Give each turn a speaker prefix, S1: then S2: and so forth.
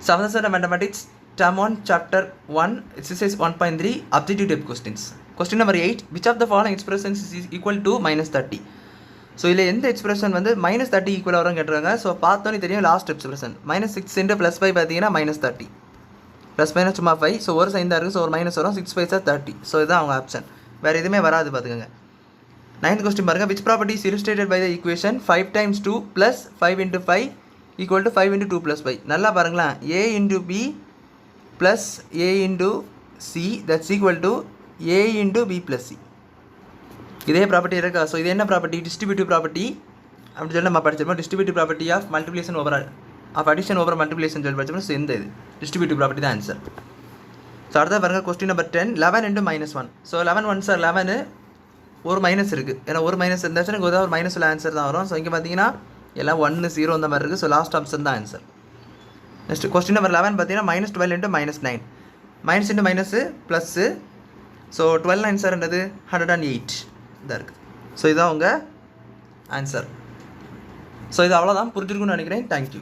S1: 7th standard mathematics term 1 chapter 1 exercise 1.3 objective type questions. Question number 8, which of the following expressions is equal to minus 30? So இதில் எந்த expression வந்து minus 30 ஈக்குவலாக வரும் கேட்டுருக்காங்க. So பார்த்தோன்னே தெரியும் லாஸ்ட் எக்ஸ்பிரஷன் -6 × +5 பார்த்தீங்கன்னா -30 ப்ளஸ் மைனஸ் சும்மா 5. ஸோ ஒரு சைன் தான் இருக்குது. ஸோ ஒரு மைனஸ் வரும். 6 5 30. ஸோ இதுதான் அவங்க ஆப்ஷன், வேறு எதுவுமே வராது பார்த்துக்கோங்க. 9th கொஸ்டின் பாருங்கள், which property is illustrated by the equation 5 × 2 + 5 × 5 = 5 × 2 + 5. நல்லா பாருங்களேன், a × b + a × c that's equal to a × b + c. இதே ப்ராப்பர்ட்டி இருக்கா? ஸோ இது என்ன ப்ராப்பர்ட்டி? டிஸ்ட்ரிபியூட்டிவ் ப்ராப்பர்ட்டி அப்படி சொல்லி நம்ம படிச்சிருப்போம். Distributive property of multiplication over of addition over multiplication சொல்லி படிச்சோம். ஸோ இந்த இது டிஸ்ட்ரிபியூட்டிவ் ப்ராப்பர்ட்டி தான் ஆன்சர். ஸோ அடுத்த பாருங்கள், கொஸ்டின் நம்பர் 10, 11 × -1. ஸோ 11 1 சார் 11 ஒரு மைனஸ் இருக்குது. ஏன்னா ஒரு மைனஸ் இருந்தாச்சுன்னா இங்கே ஒரு மைனஸ் உள்ள ஆன்சர் தான் வரும். ஸோ இங்கே பார்த்தீங்கன்னா எல்லாம் 1 0 இந்த மாதிரி இருக்குது. ஸோ லாஸ்ட் ஆப்ஷன் தான் ஆன்சர். நெக்ஸ்ட் கொஸ்டின் நம்பர் 11 பார்த்தீங்கன்னா -12 × -9. Minus into minus plus. So 12 9 sir என்னது 108 இதாக இருக்குது. ஸோ இதுதான் உங்கள் ஆன்சர். ஸோ இது அவ்வளோதான், புரிஞ்சிருக்குன்னு நினைக்கிறேன். தேங்க்யூ.